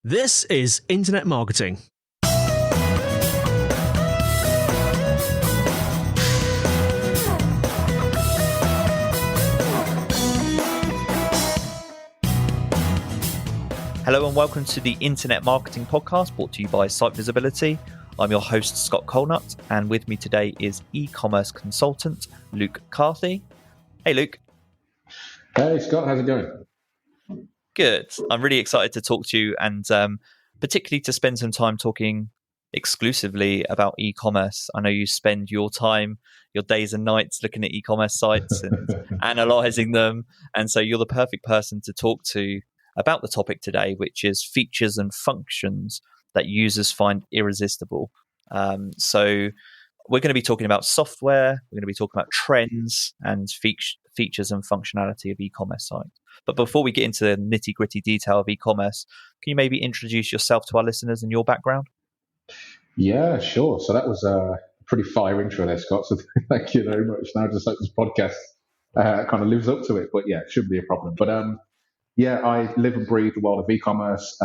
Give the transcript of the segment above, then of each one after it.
This is Internet Marketing. Hello and welcome to the Internet Marketing Podcast brought to you by Site Visibility. I'm your host, Scott Colnut, and with me today is e-commerce consultant Luke Carthy. Hey, Luke. Hey, Scott. How's it going? Good. I'm really excited to talk to you and particularly to spend some time talking exclusively about e-commerce. I know you spend your time, your days and nights looking at e-commerce sites and analysing them. And so you're the perfect person to talk to about the topic today, which is features and functions that users find irresistible. So we're going to be talking about software, we're going to be talking about trends and features and functionality of e-commerce sites. But before we get into the nitty-gritty detail of e-commerce, can you maybe introduce yourself to our listeners and your background? Yeah, sure. So that was a pretty fire intro there, Scott. So thank you very much. Now just like this podcast kind of lives up to it, but yeah, it shouldn't be a problem. But yeah, I live and breathe the world of e-commerce.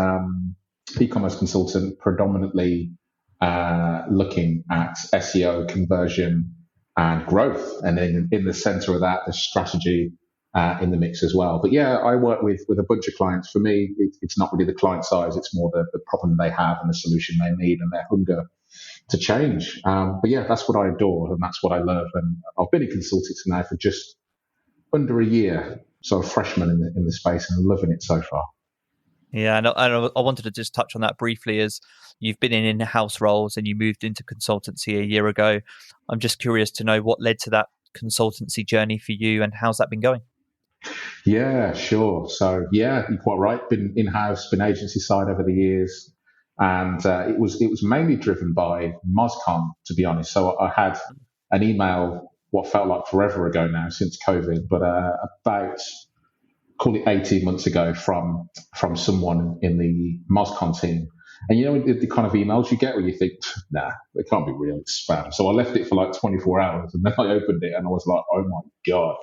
E-commerce consultant, predominantly looking at SEO, conversion, and growth. And then in the center of that, the strategy in the mix as well. But yeah, I work with a bunch of clients. For me, it's not really the client size, it's more the problem they have and the solution they need and their hunger to change. But yeah, that's what I adore and that's what I love. And I've been in consulting now for just under a year, so a freshman in the space, and I'm loving it so far. Yeah, and I wanted to just touch on that briefly, as you've been in in-house roles and you moved into consultancy a year ago. I'm just curious to know what led to that consultancy journey for you and how's that been going? Yeah, sure. So yeah, you're quite right. Been in-house, been agency side over the years, and it was mainly driven by MozCon, to be honest. So I had an email, what felt like forever ago now, since COVID, but about call it 18 months ago from someone in the MozCon team. And you know the kind of emails you get where you think, nah, it can't be real, it's spam. So I left it for like 24 hours and then I opened it and I was like, oh my God,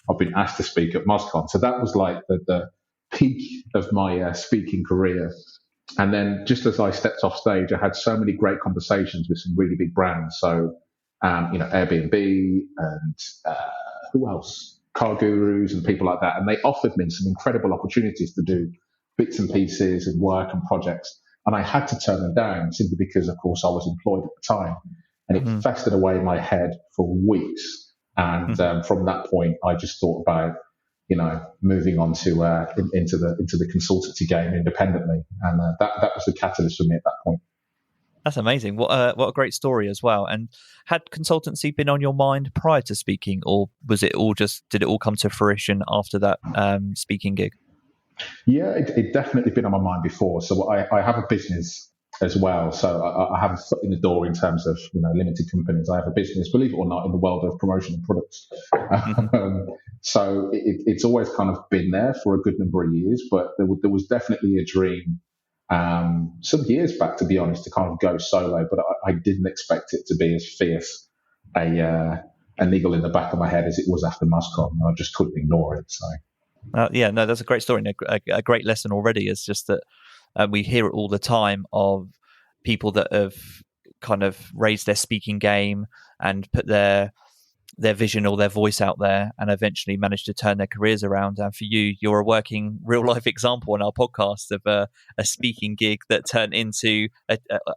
I've been asked to speak at MozCon. So that was like the peak of my speaking career. And then just as I stepped off stage, I had so many great conversations with some really big brands. So, Airbnb and who else? Car gurus and people like that. And they offered me some incredible opportunities to do bits and pieces and work and projects. And I had to turn them down simply because, of course, I was employed at the time. And it festered away in my head for weeks. And from that point, I just thought about, moving on to into the consultancy game independently. And that was the catalyst for me at that point. That's amazing. What a great story as well. And had consultancy been on your mind prior to speaking, or did it all come to fruition after that speaking gig? Yeah, it definitely been on my mind before. So I have a business as well. So I have a foot in the door in terms of limited companies. I have a business, believe it or not, in the world of promotional products. So it's always kind of been there for a good number of years. But there was definitely a dream some years back, to be honest, to kind of go solo. But I didn't expect it to be as fierce a niggle in the back of my head as it was after MozCon. I just couldn't ignore it. So. That's a great story and a great lesson already. It's just that we hear it all the time of people that have kind of raised their speaking game and put their vision or their voice out there and eventually managed to turn their careers around. And for you, you're a working real life example on our podcast of a speaking gig that turned into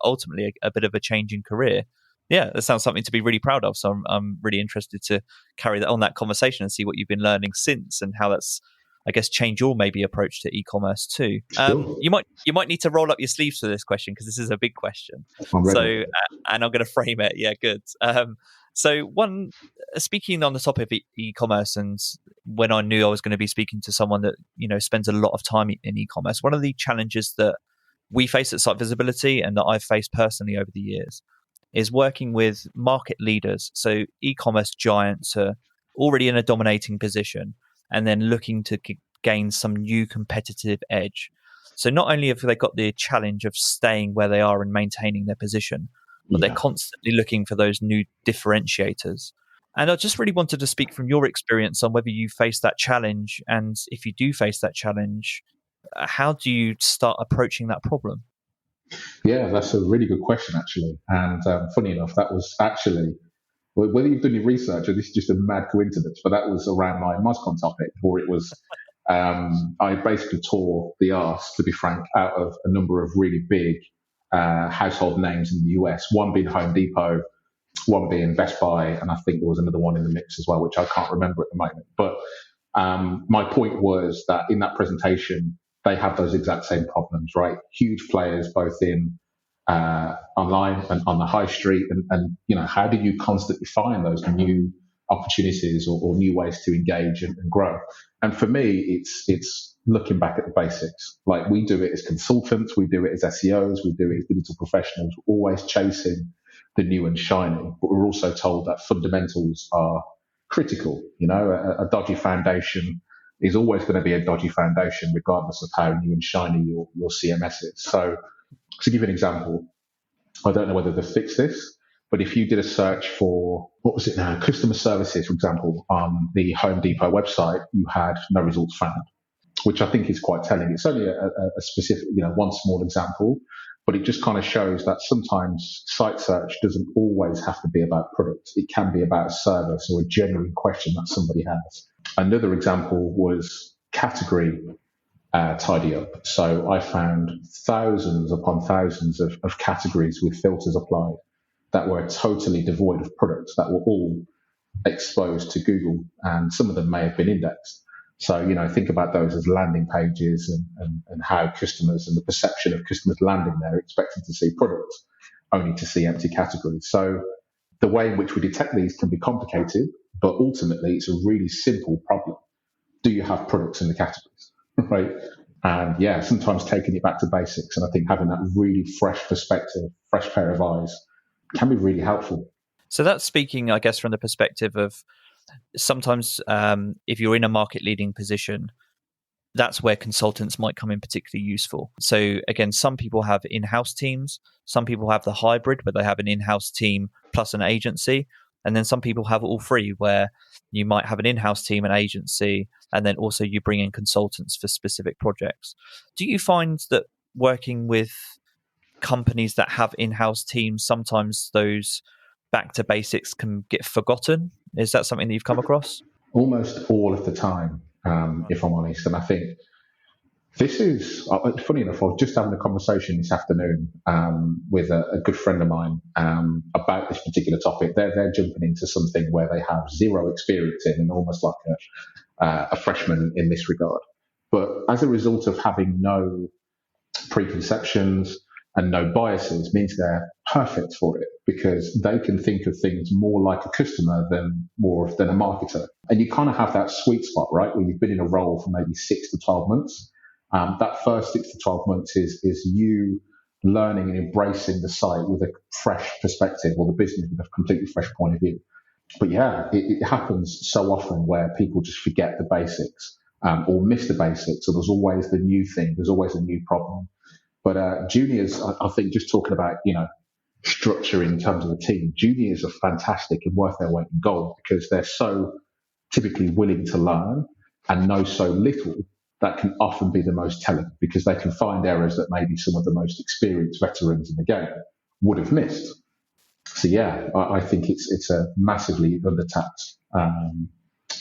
ultimately a bit of a change in career. Yeah, that sounds something to be really proud of. So I'm really interested to carry that on, that conversation, and see what you've been learning since and how that's, I guess, changed your maybe approach to e-commerce too. Sure. You might need to roll up your sleeves for this question because this is a big question. So, and I'm going to frame it. Yeah, good. So speaking on the topic of e-commerce, and when I knew I was going to be speaking to someone that spends a lot of time in e-commerce, one of the challenges that we face at Site Visibility and that I've faced personally over the years is working with market leaders. So e-commerce giants are already in a dominating position and then looking to gain some new competitive edge. So not only have they got the challenge of staying where they are and maintaining their position, but they're constantly looking for those new differentiators. And I just really wanted to speak from your experience on whether you face that challenge, and if you do face that challenge, How do you start approaching that problem? Yeah, that's a really good question, actually. And funny enough, that was actually, whether you've done your research or this is just a mad coincidence, but that was around my MozCon topic, or it was, I basically tore the arse, to be frank, out of a number of really big household names in the US, one being Home Depot, one being Best Buy, and I think there was another one in the mix as well, which I can't remember at the moment. But my point was that in that presentation, they have those exact same problems, right? Huge players, both in online and on the high street, and how do you constantly find those new opportunities or new ways to engage and grow? And for me, it's looking back at the basics. Like, we do it as consultants, we do it as SEOs, we do it as digital professionals. We're always chasing the new and shiny, but we're also told that fundamentals are critical. A dodgy foundation is always going to be a dodgy foundation, regardless of how new and shiny your CMS is. So, to give you an example, I don't know whether they've fixed this, but if you did a search for, what was it now, customer services, for example, on the Home Depot website, you had no results found, which I think is quite telling. It's only a specific, one small example, but it just kind of shows that sometimes site search doesn't always have to be about products. It can be about a service or a genuine question that somebody has. Another example was category tidy up. So I found thousands upon thousands of categories with filters applied that were totally devoid of products, that were all exposed to Google, and some of them may have been indexed. So, think about those as landing pages and how customers and the perception of customers landing there, expecting to see products, only to see empty categories. So the way in which we detect these can be complicated, but ultimately it's a really simple problem. Do you have products in the categories? Right? And yeah, sometimes taking it back to basics. And I think having that really fresh perspective, fresh pair of eyes can be really helpful. So that's speaking, I guess, from the perspective of sometimes if you're in a market leading position, that's where consultants might come in particularly useful. So again, some people have in-house teams, some people have the hybrid where they have an in-house team plus an agency, and then some people have all three where you might have an in-house team, an agency, and then also you bring in consultants for specific projects. Do you find that working with companies that have in-house teams, sometimes those back to basics can get forgotten? Is that something that you've come across? Almost all of the time, if I'm honest. And I think this is, funny enough, I was just having a conversation this afternoon with a good friend of mine about this particular topic. They're jumping into something where they have zero experience in, and almost like a freshman in this regard. But as a result of having no preconceptions and no biases, means they're perfect for it, because they can think of things more like a customer than a marketer. And you kind of have that sweet spot, right, where you've been in a role for maybe 6 to 12 months. That first 6 to 12 months is you learning and embracing the site with a fresh perspective, or the business with a completely fresh point of view. But yeah, it happens so often where people just forget the basics or miss the basics. So there's always the new thing. There's always a new problem. But juniors, I think, just talking about, structure in terms of the team, juniors are fantastic and worth their weight in gold, because they're so typically willing to learn and know so little. That can often be the most telling, because they can find errors that maybe some of the most experienced veterans in the game would have missed. So yeah, I think it's a massively under-tapped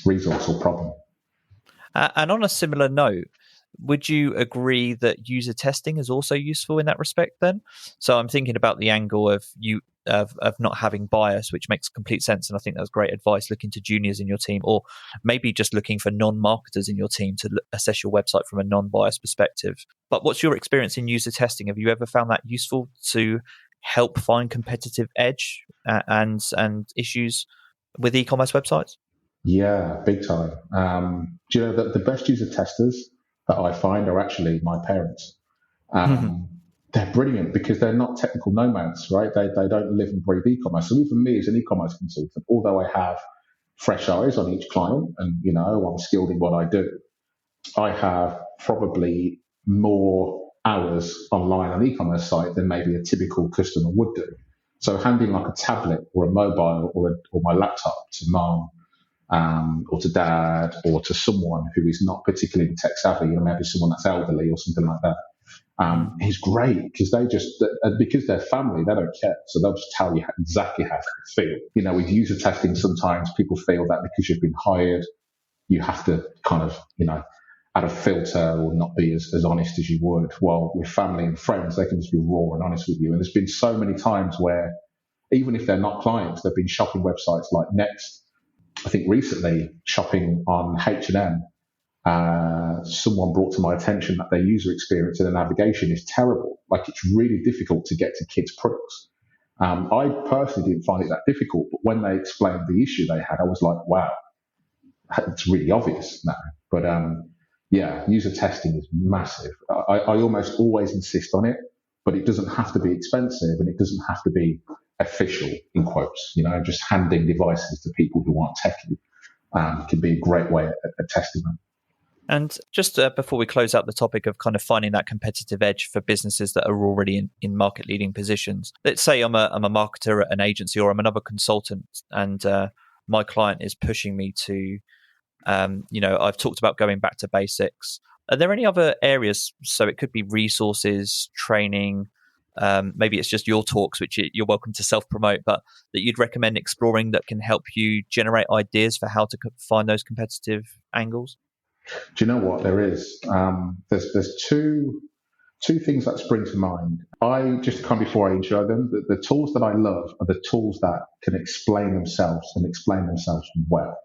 resource or problem. And on a similar note, would you agree that user testing is also useful in that respect then? So I'm thinking about the angle of not having bias, which makes complete sense. And I think that's great advice, looking to juniors in your team, or maybe just looking for non-marketers in your team to assess your website from a non-biased perspective. But what's your experience in user testing? Have you ever found that useful to help find competitive edge and issues with e-commerce websites? Yeah, big time. Do you know that the best user testers that I find are actually my parents? They're brilliant because they're not technical nomads, right? They don't live and breathe e-commerce. So even me as an e-commerce consultant, although I have fresh eyes on each client and, I'm skilled in what I do, I have probably more hours online on an e-commerce site than maybe a typical customer would do. So handing like a tablet or a mobile or my laptop to mom or to dad, or to someone who is not particularly tech savvy, maybe someone that's elderly or something like that, is great because because they're family, they don't care. So they'll just tell you exactly how to feel. With user testing, sometimes people feel that because you've been hired, you have to kind of, add a filter or not be as honest as you would. Well, with family and friends, they can just be raw and honest with you. And there's been so many times where, even if they're not clients, they've been shopping websites like Next. I think recently, shopping on H&M, someone brought to my attention that their user experience and the navigation is terrible. Like, it's really difficult to get to kids' products. I personally didn't find it that difficult, but when they explained the issue they had, I was like, wow, it's really obvious now. But user testing is massive. I almost always insist on it, but it doesn't have to be expensive and it doesn't have to be official, in quotes. Just handing devices to people who aren't techie can be a great way at testing them. And just before we close out the topic of kind of finding that competitive edge for businesses that are already in market leading positions, let's say I'm a marketer at an agency, or I'm another consultant, and my client is pushing me to, I've talked about going back to basics. Are there any other areas? So it could be resources, training, maybe it's just your talks, which you're welcome to self-promote, but that you'd recommend exploring that can help you generate ideas for how to find those competitive angles? Do you know what there is? There's two things that spring to mind. Before I intro them, the tools that I love are the tools that can explain themselves well.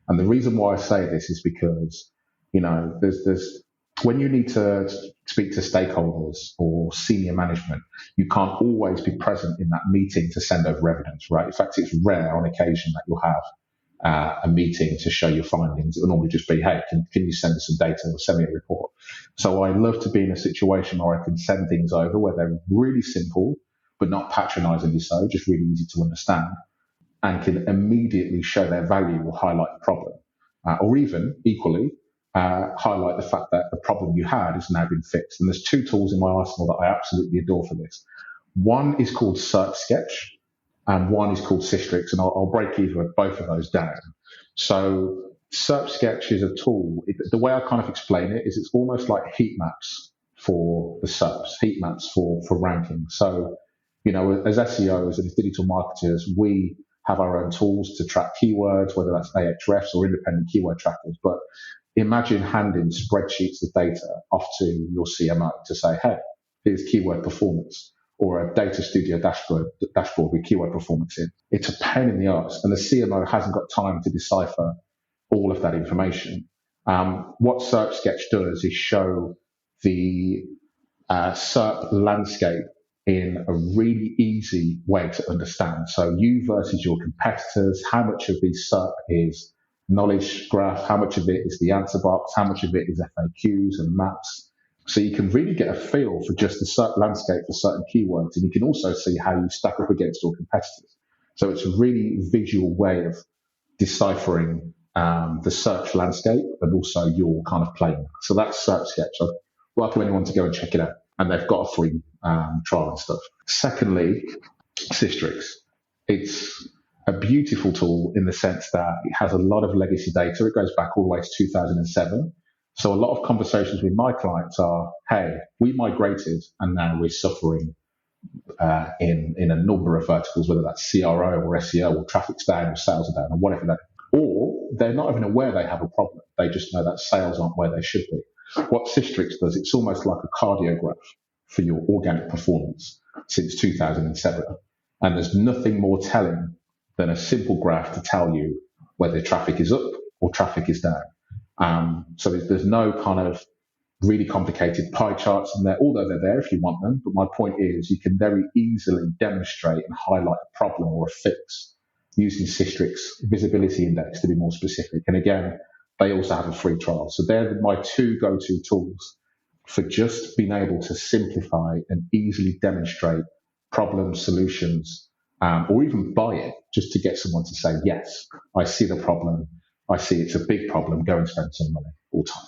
And the reason why I say this is because, there's when you need to speak to stakeholders or senior management, you can't always be present in that meeting to send over evidence, right? In fact, it's rare on occasion that you'll have a meeting to show your findings. It will normally just be, hey, can you send us some data or send me a report? So I love to be in a situation where I can send things over where they're really simple, but not patronizingly so, just really easy to understand, and can immediately show their value or highlight the problem. Or even, equally, highlight the fact that the problem you had has now been fixed. And there's two tools in my arsenal that I absolutely adore for this. One is called Search Sketch, and one is called Systrix, and I'll break both of those down. So Search Sketch is a tool. The way I kind of explain it is it's almost like heat maps for the SERPs, heat maps for ranking. So, as SEOs and as digital marketers, we have our own tools to track keywords, whether that's Ahrefs or independent keyword trackers. But imagine handing spreadsheets of data off to your CMO to say, hey, here's keyword performance, or a data studio dashboard with keyword performance in. It's a pain in the arse, and the CMO hasn't got time to decipher all of that information. What Search Sketch does is show the SERP landscape in a really easy way to understand. So you versus your competitors, how much of the SERP is knowledge graph, how much of it is the answer box, how much of it is FAQs and maps. So you can really get a feel for just the SERP landscape for certain keywords, and you can also see how you stack up against your competitors. So it's a really visual way of deciphering the search landscape and also your kind of playing. So that's Search Sketch. I'd welcome anyone to go and check it out. And they've got a free trial and stuff. Secondly, Systrix. It's a beautiful tool in the sense that it has a lot of legacy data. It goes back all the way to 2007. So a lot of conversations with my clients are, hey, we migrated and now we're suffering in a number of verticals, whether that's CRO or SEO or traffic's down or sales are down or whatever that is. Or they're not even aware they have a problem. They just know that sales aren't where they should be. What Systrix does, it's almost like a cardiograph for your organic performance since 2007. And there's nothing more telling than a simple graph to tell you whether traffic is up or traffic is down. So there's no kind of really complicated pie charts in there, although they're there if you want them. But my point is you can very easily demonstrate and highlight a problem or a fix using Systrix Visibility Index to be more specific. And again, they also have a free trial. So they're my two go-to tools for just being able to simplify and easily demonstrate problems, solutions, or even buy it, just to get someone to say, yes, I see the problem. I see it's a big problem. Go and spend some money all the time.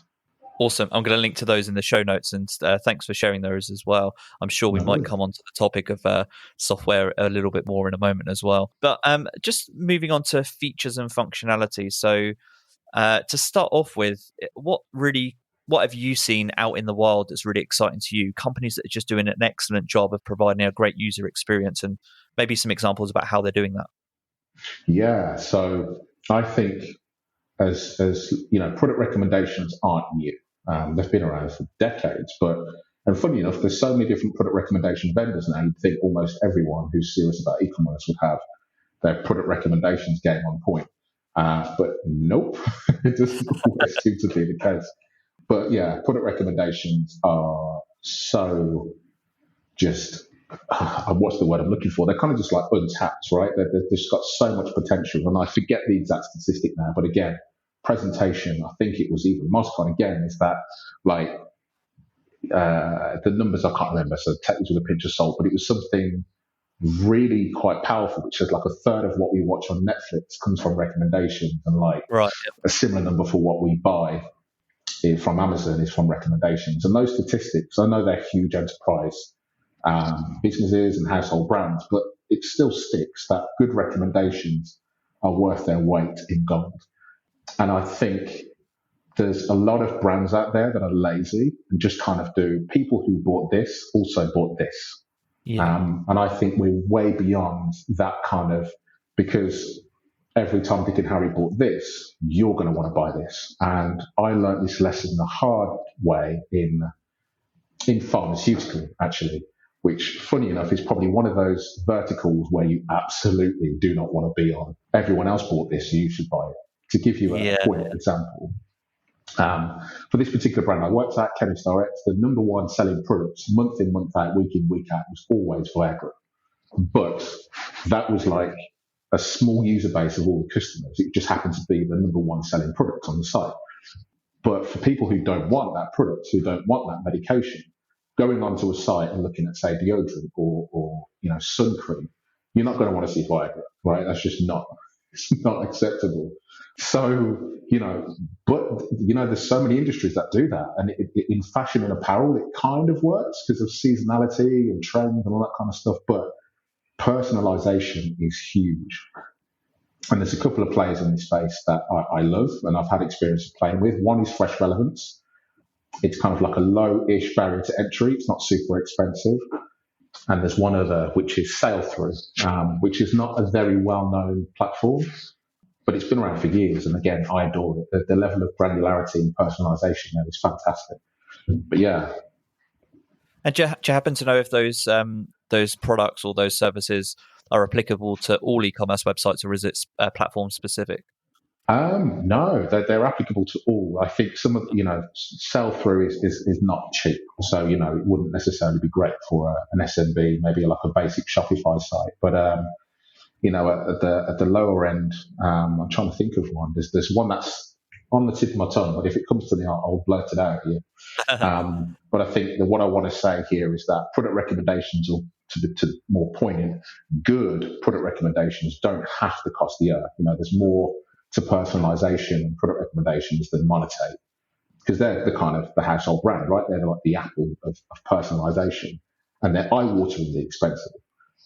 Awesome. I'm going to link to those in the show notes, and thanks for sharing those as well. I'm sure we might come on to the topic of software a little bit more in a moment as well. But just moving on to features and functionality. So to start off with, what have you seen out in the wild that's really exciting to you? Companies that are just doing an excellent job of providing a great user experience, and maybe some examples about how they're doing that. Yeah. So I think as product recommendations aren't new. They've been around for decades, and funny enough, there's so many different product recommendation vendors now. You'd think almost everyone who's serious about e-commerce would have their product recommendations game on point. But nope, it doesn't always seem to be the case. But yeah, product recommendations are so just, what's the word I'm looking for? They're kind of just like untapped, right? They've just got so much potential. And I forget the exact statistic now, but again, presentation, I think it was even Moscon again, is that like the numbers I can't remember, so take this with a pinch of salt, but it was something really quite powerful, which is like a third of what we watch on Netflix comes from recommendations, and like a similar number for what we buy from Amazon is from recommendations. And those statistics, I know they're huge enterprise businesses and household brands, but it still sticks that good recommendations are worth their weight in gold. And I think there's a lot of brands out there that are lazy and just kind of do people who bought this also bought this. Yeah. And I think we're way beyond that kind of, because every time Dick and Harry bought this, you're going to want to buy this. And I learned this lesson the hard way in pharmaceutical, actually, which, funny enough, is probably one of those verticals where you absolutely do not want to be on. Everyone else bought this, so you should buy it. To give you a quick example, for this particular brand I worked at, Chemist Direct, the number one selling products month in, month out, week in, week out was always Viagra. But that was like a small user base of all the customers. It just happened to be the number one selling product on the site. But for people who don't want that product, who don't want that medication, going onto a site and looking at, say, deodorant or sun cream, you're not going to want to see Viagra, right? That's just it's not acceptable. So, there's so many industries that do that. And in fashion and apparel, it kind of works because of seasonality and trend and all that kind of stuff. But personalization is huge. And there's a couple of players in this space that I love and I've had experience of playing with. One is Fresh Relevance. It's kind of like a low-ish barrier to entry. It's not super expensive. And there's one other, which is Sale Through, which is not a very well-known platform, but it's been around for years. And again, I adore it. The level of granularity and personalization there is fantastic. But yeah. And do you happen to know if those products or those services are applicable to all e-commerce websites, or is it platform specific? No, they're applicable to all. I think some of, sell through is not cheap. So, it wouldn't necessarily be great for an SMB, maybe like a basic Shopify site. But, at the lower end, I'm trying to think of one. There's one that's on the tip of my tongue, but if it comes to me, I'll blurt it out here. But I think that what I want to say here is that product recommendations, or to more poignant, good product recommendations don't have to cost the earth. There's more to personalization and product recommendations than Monetate, because they're the kind of the household brand, right? They're like the Apple of personalization, and they're eye-wateringly expensive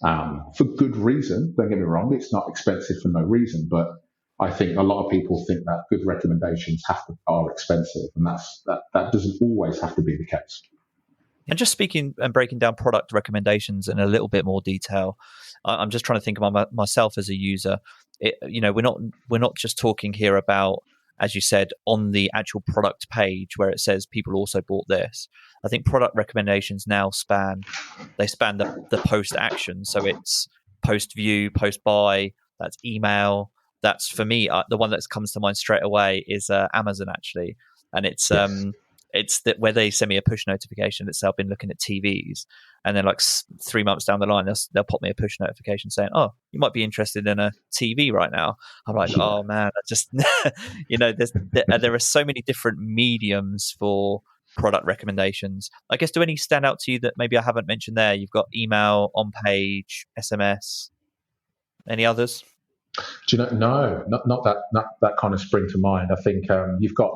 for good reason. Don't get me wrong; it's not expensive for no reason, but I think a lot of people think that good recommendations are expensive, and that doesn't always have to be the case. And just speaking and breaking down product recommendations in a little bit more detail, I'm just trying to think about myself as a user. We're not just talking here about, as you said, on the actual product page where it says people also bought this. I think product recommendations now span the post action. So it's post view, post buy, that's email. That's, for me, the one that comes to mind straight away is Amazon, actually. And it's it's that where they send me a push notification that say I've been looking at TVs, and then like 3 months down the line, they'll pop me a push notification saying, "Oh, you might be interested in a TV right now." I'm like, "Oh man, I just," there are so many different mediums for product recommendations. I guess, do any stand out to you that maybe I haven't mentioned there? You've got email, on page, SMS. Any others? Do you know? No, not that kind of spring to mind. I think you've got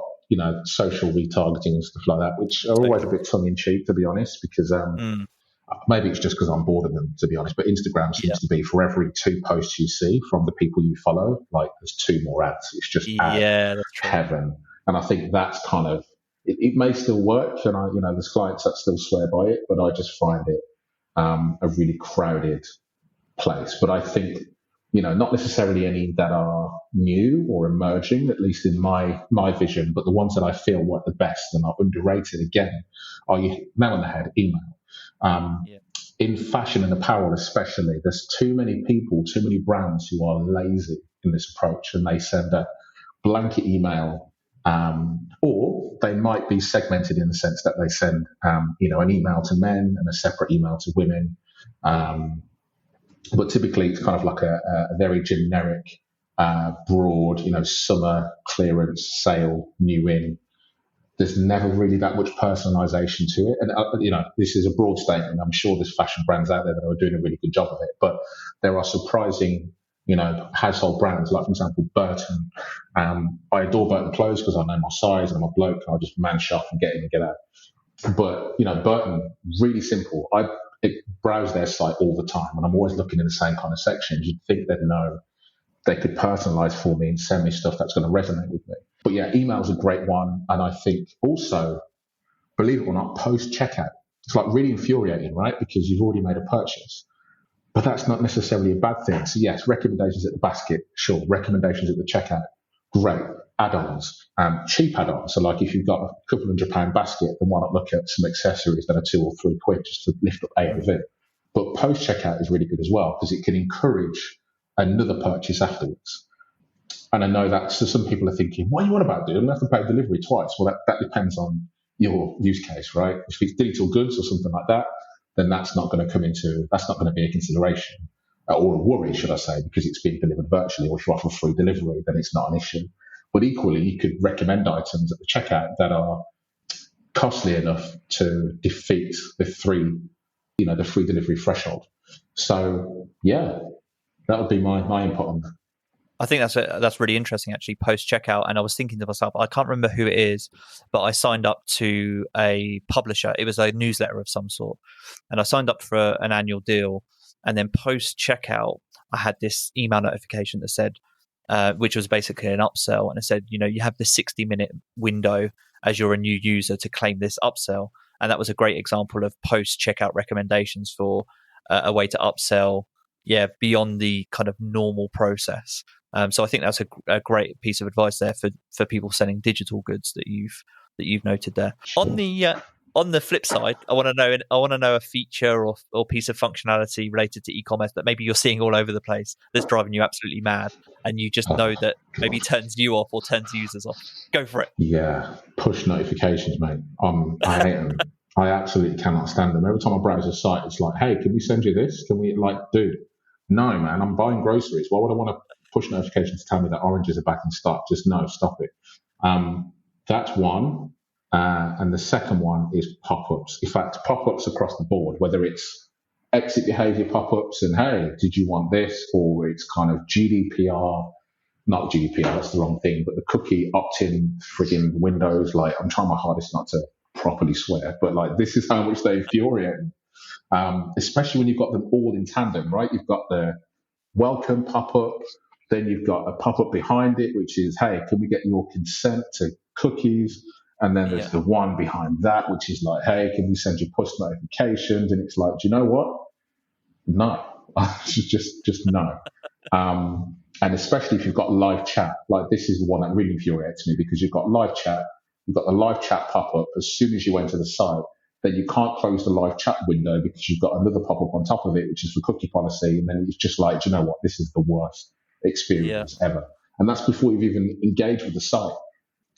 social retargeting and stuff like that, which are always a bit tongue in cheek, to be honest, because maybe it's just because I'm bored of them, to be honest. But Instagram seems to be, for every 2 posts you see from the people you follow, like there's 2 more ads. It's just that's true. heaven. And I think that's kind of it may still work, and there's clients that still swear by it, but I just find it a really crowded place. But I think, not necessarily any that are new or emerging, at least in my vision, but the ones that I feel work the best and are underrated, again, are you nail on the head, email. In fashion and apparel especially, there's too many people, too many brands who are lazy in this approach, and they send a blanket email, or they might be segmented in the sense that they send, an email to men and a separate email to women. But typically it's kind of like a very generic, broad, summer clearance sale, new in. There's never really that much personalization to it. And, this is a broad statement. I'm sure there's fashion brands out there that are doing a really good job of it, but there are surprising, household brands, like, for example, Burton. I adore Burton clothes because I know my size and I'm a bloke, and I just man shop and get in and get out. But, Burton, really simple. I browse their site all the time, and I'm always looking in the same kind of sections. You'd think they'd know they could personalize for me and send me stuff that's going to resonate with me. But yeah, email's a great one. And I think also, believe it or not, post-checkout. It's like really infuriating, right? Because you've already made a purchase. But that's not necessarily a bad thing. So yes, recommendations at the basket, sure. Recommendations at the checkout, great. Add-ons, cheap add-ons. So like if you've got a couple £100 basket, then why not look at some accessories that are £2 or £3 just to lift up AOV? But post-checkout is really good as well, because it can encourage another purchase afterwards. And I know that some people are thinking, what are you on about, dude? I'm going to have to pay delivery twice. Well, that depends on your use case, right? If it's digital goods or something like that, then that's not going to be a consideration or a worry, should I say, because it's being delivered virtually. Or if you offer free delivery, then it's not an issue. But equally, you could recommend items at the checkout that are costly enough to defeat the free delivery threshold. So yeah, that would be my input on that. I think that's really interesting, actually, post-checkout. And I was thinking to myself, I can't remember who it is, but I signed up to a publisher. It was a newsletter of some sort. And I signed up for an annual deal. And then post-checkout, I had this email notification that said, which was basically an upsell. And it said, you have the 60-minute window as you're a new user to claim this upsell. And that was a great example of post-checkout recommendations for a way to upsell, beyond the kind of normal process. So I think that's a great piece of advice there for people selling digital goods that you've noted there. On the flip side, I want to know a feature or piece of functionality related to e-commerce that maybe you're seeing all over the place that's driving you absolutely mad, and you just know that maybe turns you off or turns users off. Go for it. Yeah, push notifications, mate. I hate them. I absolutely cannot stand them. Every time I browse a site, it's like, hey, can we send you this? Can we, dude? No, man, I'm buying groceries. Why would I want to push notifications to tell me that oranges are back in stock? Just no, stop it. That's one. And the second one is pop-ups. In fact, pop-ups across the board, whether it's exit behavior pop-ups and, hey, did you want this? Or it's kind of GDPR, not GDPR, that's the wrong thing, but the cookie opt-in frigging windows. I'm trying my hardest not to properly swear, but this is how much they infuriate me. Especially when you've got them all in tandem, right? You've got the welcome pop-up, then you've got a pop-up behind it, which is, hey, can we get your consent to cookies? And then there's the one behind that, which is like, hey, can we send you push notifications? And it's like, do you know what? No, just no. And especially if you've got live chat, this is the one that really infuriates me, because you've got live chat, you've got the live chat pop-up as soon as you enter the site. Then you can't close the live chat window because you've got another pop-up on top of it, which is for cookie policy. And then it's just like, do you know what? This is the worst experience ever. And that's before you've even engaged with the site.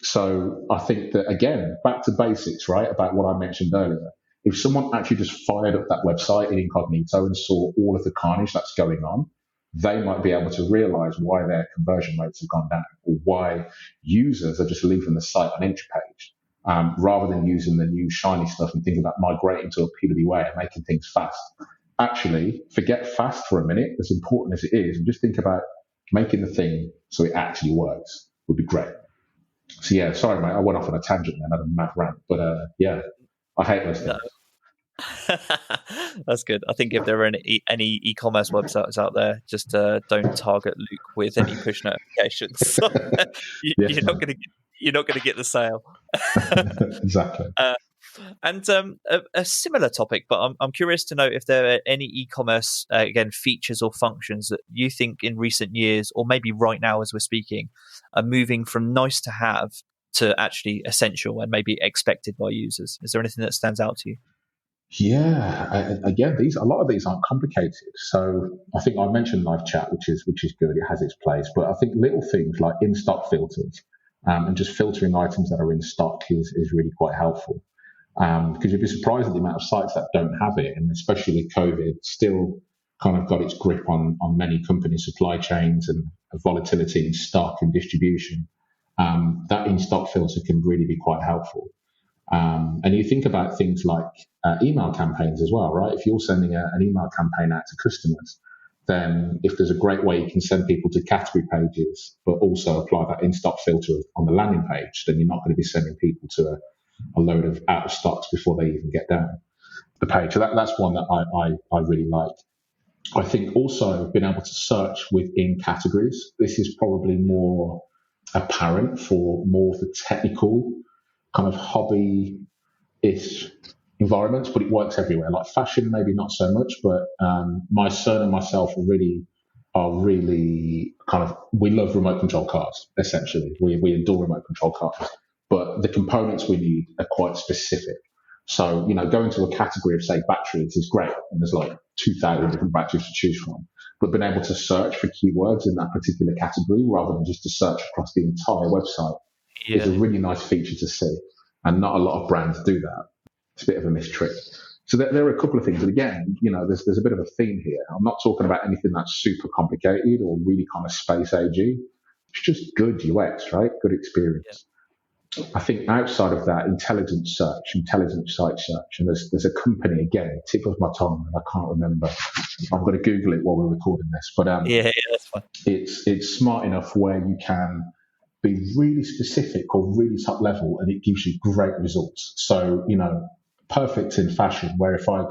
So I think that, again, back to basics, right, about what I mentioned earlier. If someone actually just fired up that website in incognito and saw all of the carnage that's going on, they might be able to realize why their conversion rates have gone down, or why users are just leaving the site on entry page. Rather than using the new shiny stuff and thinking about migrating to a PWA and making things fast. Actually, forget fast for a minute, as important as it is, and just think about making the thing so it actually works would be great. So yeah, sorry mate, I went off on a tangent then, I had a mad rant, but yeah, I hate those things. That's good. I think if there are any e-commerce websites out there, just don't target Luke with any push notifications. You're not going to get the sale. Exactly. And a similar topic, but I'm curious to know if there are any e-commerce again features or functions that you think in recent years, or maybe right now as we're speaking, are moving from nice to have to actually essential and maybe expected by users. Is there anything that stands out to you? Yeah, again, a lot of these aren't complicated. So I think I mentioned live chat, which is good. It has its place, but I think little things like in stock filters and just filtering items that are in stock is really quite helpful. Because you'd be surprised at the amount of sites that don't have it, and especially with COVID, still kind of got its grip on many companies' supply chains and volatility in stock and distribution. That in stock filter can really be quite helpful. And you think about things like email campaigns as well, right? If you're sending an email campaign out to customers, then if there's a great way you can send people to category pages, but also apply that in-stock filter on the landing page, then you're not going to be sending people to a load of out of stocks before they even get down the page. So that's one that I really like. I think also being able to search within categories. This is probably more apparent for more of the technical kind of hobby-ish environments, but it works everywhere. Like fashion, maybe not so much, but my son and myself are really kind of, we love remote control cars, essentially. We adore remote control cars, but the components we need are quite specific. So, going to a category of, say, batteries is great, and there's like 2,000 different batteries to choose from. But being able to search for keywords in that particular category rather than just to search across the entire website is a really nice feature to see. And not a lot of brands do that. It's a bit of a missed trick. So there are a couple of things. And again, there's a bit of a theme here. I'm not talking about anything that's super complicated or really kind of space agey. It's just good UX, right? Good experience. Yeah. I think outside of that, intelligent site search, and there's a company, again, tip of my tongue, and I can't remember. I'm going to Google it while we're recording this. But yeah, that's fine. It's smart enough where you can be really specific or really top level, and it gives you great results. So, perfect in fashion, where if I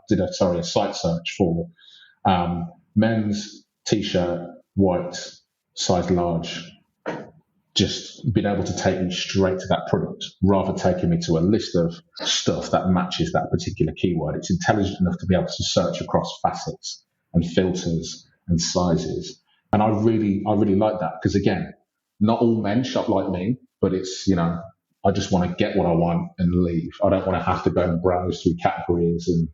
did a site search for men's t-shirt, white, size large, just being able to take me straight to that product rather taking me to a list of stuff that matches that particular keyword. It's intelligent enough to be able to search across facets and filters and sizes. And I really like that because, again, not all men shop like me, but it's, I just want to get what I want and leave. I don't want to have to go and browse through categories and,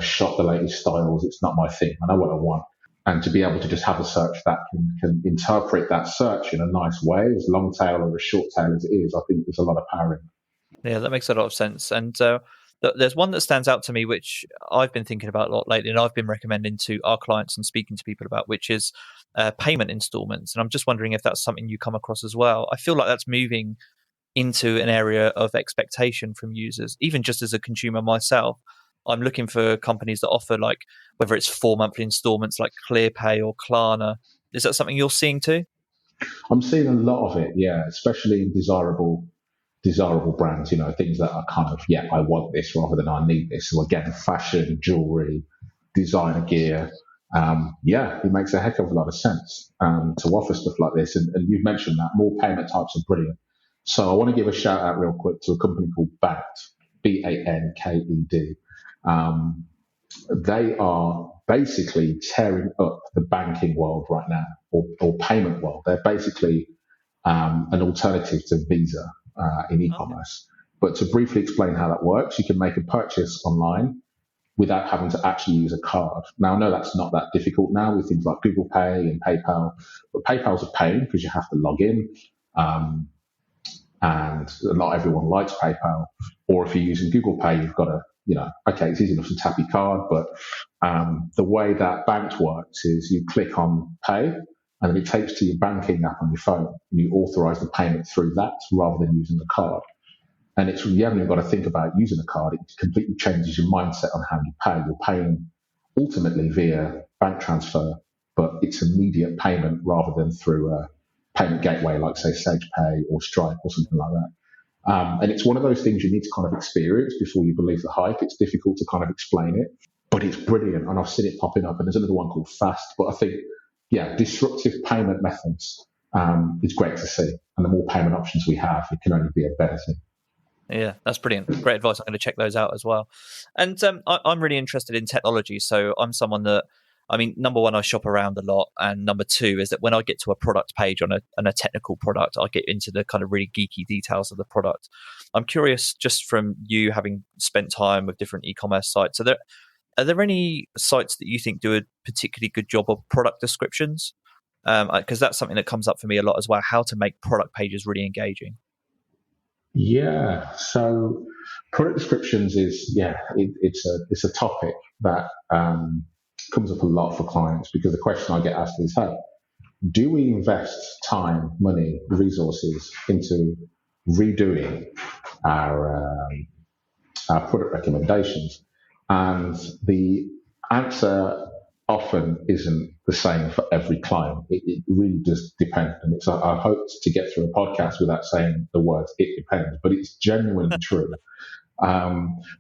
shop the latest styles. It's not my thing. I know what I want. And to be able to just have a search that can interpret that search in a nice way, as long tail or as short tail as it is, I think there's a lot of power in it. Yeah, that makes a lot of sense. And there's one that stands out to me, which I've been thinking about a lot lately, and I've been recommending to our clients and speaking to people about, which is payment installments. And I'm just wondering if that's something you come across as well. I feel like that's moving into an area of expectation from users, even just as a consumer myself. I'm looking for companies that offer, like, whether it's 4 monthly installments like ClearPay or Klarna. Is that something you're seeing too? I'm seeing a lot of it, yeah, especially in desirable brands, things that are kind of, yeah, I want this rather than I need this. So again, fashion, jewelry, designer gear. It makes a heck of a lot of sense to offer stuff like this. And you've mentioned that more payment types are brilliant. So I want to give a shout out real quick to a company called Banked, Banked. They are basically tearing up the banking world right now, or payment world. They're basically an alternative to Visa in e-commerce. But to briefly explain how that works, you can make a purchase online without having to actually use a card. Now, I know that's not that difficult now with things like Google Pay and PayPal, but PayPal's a pain because you have to log in. And not everyone likes PayPal. Or if you're using Google Pay, you've got to, it's easy enough to tap your card, but the way that Banked works is you click on Pay, and then it takes to your banking app on your phone, and you authorize the payment through that rather than using the card. And you haven't even got to think about using a card. It completely changes your mindset on how you pay. You're paying ultimately via bank transfer, but it's immediate payment rather than through payment gateway, like say SagePay or Stripe or something like that. And it's one of those things you need to kind of experience before you believe the hype. It's difficult to kind of explain it, but it's brilliant. And I've seen it popping up, and there's another one called Fast. But I think, disruptive payment methods is great to see. And the more payment options we have, it can only be a better thing. Yeah, that's brilliant. Great advice. I'm going to check those out as well. And I'm really interested in technology. So I'm someone that, number one, I shop around a lot. And number two is that when I get to a product page on a technical product, I get into the kind of really geeky details of the product. I'm curious, just from you having spent time with different e-commerce sites, are there any sites that you think do a particularly good job of product descriptions? Because that's something that comes up for me a lot as well, how to make product pages really engaging. Yeah, so product descriptions is, it's a topic that comes up a lot for clients, because the question I get asked is, hey, do we invest time, money, resources into redoing our product recommendations? And the answer often isn't the same for every client. It really does depend. And I hope to get through a podcast without saying the words "it depends," but it's genuinely true.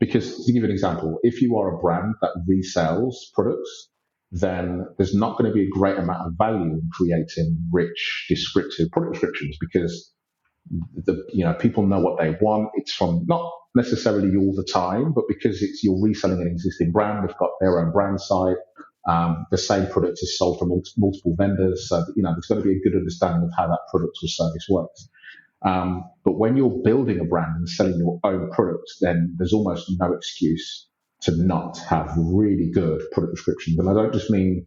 Because to give you an example, if you are a brand that resells products, then there's not going to be a great amount of value in creating rich, descriptive product descriptions, because people know what they want. It's from not necessarily all the time, but because you're reselling an existing brand, they've got their own brand site. The same product is sold from multiple vendors, so there's going to be a good understanding of how that product or service works. But when you're building a brand and selling your own products, then there's almost no excuse to not have really good product descriptions. And I don't just mean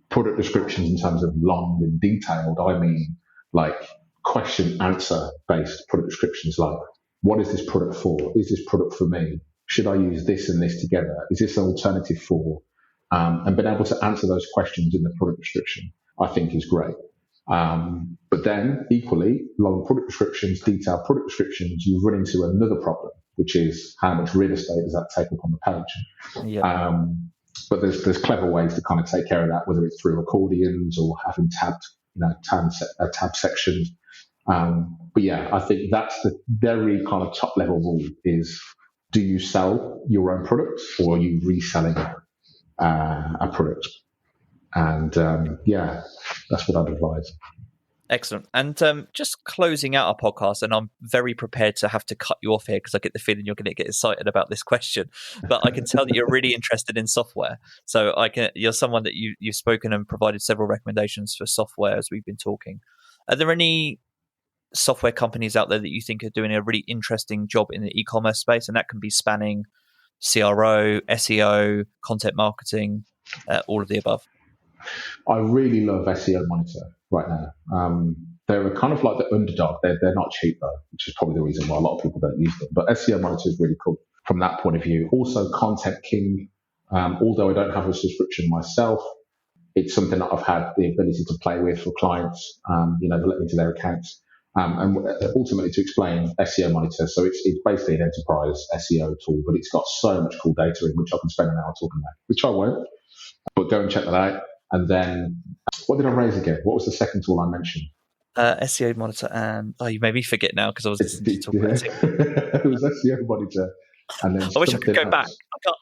product descriptions in terms of long and detailed. I mean like question-answer based product descriptions, like, what is this product for? Is this product for me? Should I use this and this together? Is this an alternative for? And being able to answer those questions in the product description, I think, is great. But then, equally, long product descriptions, detailed product descriptions, you run into another problem, which is how much real estate does that take up on the page? Yeah. But there's clever ways to kind of take care of that, whether it's through accordions or having tab sections. But I think that's the very kind of top level rule: is, do you sell your own products, or are you reselling a product? And that's what I'd advise. Excellent. And just closing out our podcast, and I'm very prepared to have to cut you off here because I get the feeling you're going to get excited about this question, but I can tell that you're really interested in software. So you're someone that you've spoken and provided several recommendations for software as we've been talking. Are there any software companies out there that you think are doing a really interesting job in the e-commerce space? And that can be spanning CRO, SEO, content marketing, all of the above. I really love SEO Monitor right now. They're kind of like the underdog. They're not cheap though, which is probably the reason why a lot of people don't use them. But SEO Monitor is really cool from that point of view. Also, Content King. Although I don't have a subscription myself, it's something that I've had the ability to play with for clients. They let me into their accounts. And ultimately, to explain SEO Monitor, so it's basically an enterprise SEO tool, but it's got so much cool data in which I can spend an hour talking about, which I won't. But go and check that out. And then, what did I raise again? What was the second tool I mentioned? SEO Monitor, and you made me forget now because I was listening to talk about it. It was SEO Monitor. And then I wish I could go back.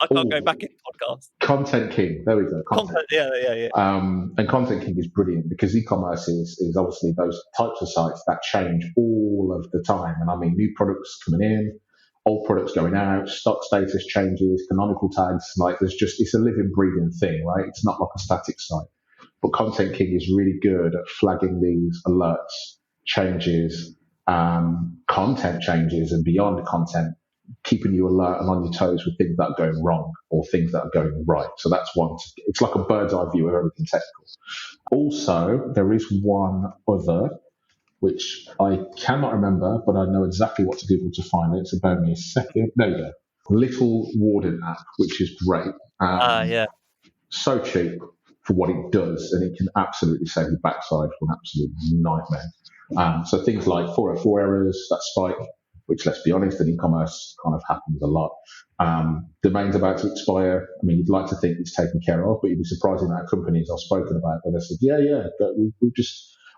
I can't go back in the podcast. Content King. There we go. Content. Yeah. And Content King is brilliant because e-commerce is obviously those types of sites that change all of the time. And I mean, new products coming in, old products going out, stock status changes, canonical tags. Like it's a living, breathing thing, right? It's not like a static site. But Content King is really good at flagging these alerts, changes, content changes, and beyond content, keeping you alert and on your toes with things that are going wrong or things that are going right. So that's one. It's like a bird's eye view of everything technical. Also, there is one other, which I cannot remember, but I know exactly what to Google to find it. So bear me a second. There you go. Little Warden app, which is great. So cheap for what it does, and it can absolutely save your backside from an absolute nightmare. So things like 404 errors, that spike, which, let's be honest, in e-commerce kind of happens a lot. Domains about to expire. I mean, you'd like to think it's taken care of, but you'd be surprised the amount of companies I've spoken about where they said,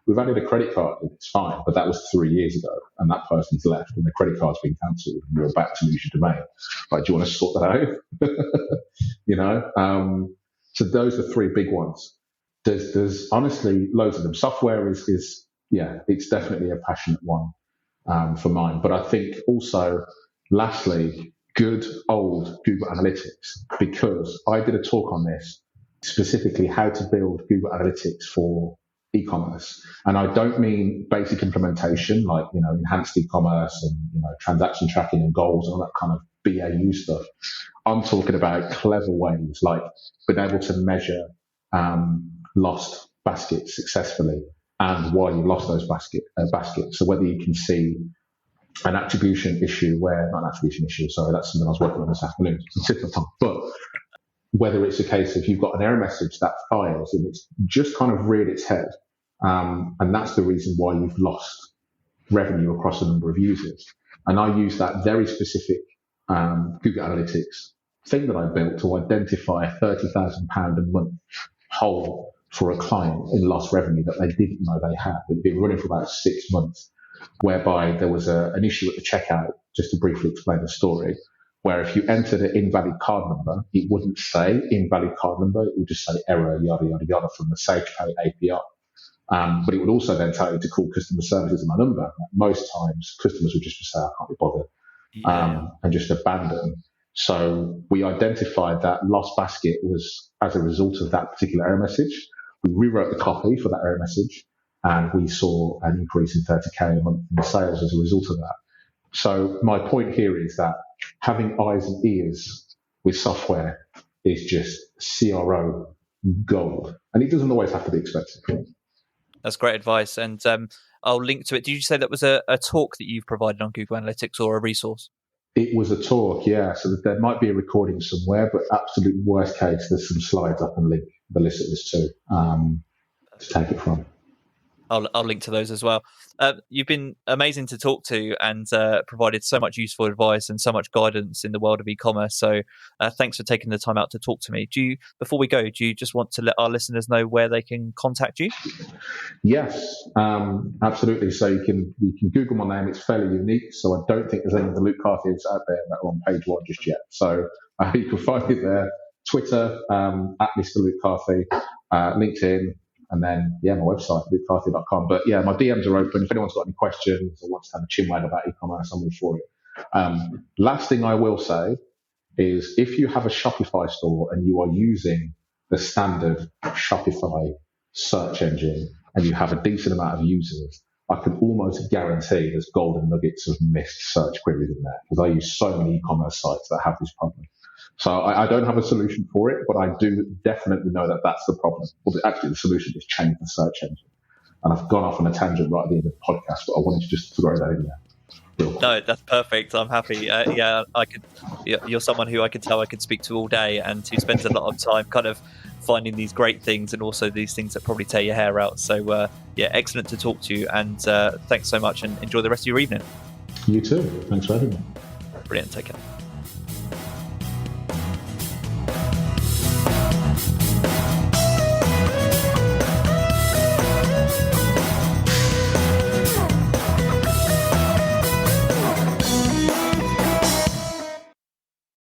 we've we've added a credit card, it's fine, but that was 3 years ago, and that person's left, and the credit card's been cancelled, and you're about to lose your domain. Like, do you want to sort that out? So those are three big ones. There's honestly loads of them. Software is it's definitely a passionate one for mine. But I think also, lastly, good old Google Analytics, because I did a talk on this, specifically how to build Google Analytics for e-commerce. And I don't mean basic implementation like, enhanced e-commerce and, transaction tracking and goals and all that kind of BAU stuff. I'm talking about clever ways, like being able to measure lost baskets successfully and why you lost those baskets. So whether you can see an attribution issue not an attribution issue, sorry, that's something I was working on this afternoon. But whether it's a case of you've got an error message that fires and it's just kind of reared its head, and that's the reason why you've lost revenue across a number of users. And I use that very specific Google Analytics thing that I built to identify a £30,000 a month hole for a client in lost revenue that they didn't know they had. They'd been running for about 6 months, whereby there was an issue at the checkout, just to briefly explain the story, where if you entered an invalid card number, it wouldn't say invalid card number, it would just say error, yada, yada, yada, from the SagePay API. But it would also then tell you to call customer services on my number. Most times, customers would just say, I can't be bothered, and just abandon. So we identified that lost basket was as a result of that particular error message. We rewrote the copy for that error message, and we saw an increase in 30k a month in sales as a result of that. So my point here is that having eyes and ears with software is just CRO gold. And it doesn't always have to be expensive. That's great advice. And I'll link to it. Did you say that was a talk that you've provided on Google Analytics or a resource? It was a talk, yeah. So there might be a recording somewhere, but absolute worst case, there's some slides I can link the listeners to take it from. I'll link to those as well. You've been amazing to talk to and provided so much useful advice and so much guidance in the world of e-commerce. So thanks for taking the time out to talk to me. Before we go, do you just want to let our listeners know where they can contact you? Yes, absolutely. So you can Google my name. It's fairly unique. So I don't think there's any of the Luke Carthys out there that are on page one just yet. So you can find me there. Twitter, at Mr. Luke Carthy, LinkedIn, and then, my website, lukecarthy.com. But my DMs are open. If anyone's got any questions or wants to have a chinwag about e-commerce, I'm all for it. Last thing I will say is if you have a Shopify store and you are using the standard Shopify search engine and you have a decent amount of users, I can almost guarantee there's golden nuggets of missed search queries in there, because I use so many e-commerce sites that have this problem. So I don't have a solution for it, but I do definitely know that that's the problem. Well, actually, the solution is change the search engine. And I've gone off on a tangent right at the end of the podcast, but I wanted to just throw that in there. No, that's perfect. I'm happy. You're someone who I could tell I could speak to all day and who spends a lot of time kind of finding these great things and also these things that probably tear your hair out. So, excellent to talk to you. And thanks so much and enjoy the rest of your evening. You too. Thanks for having me. Brilliant. Take care.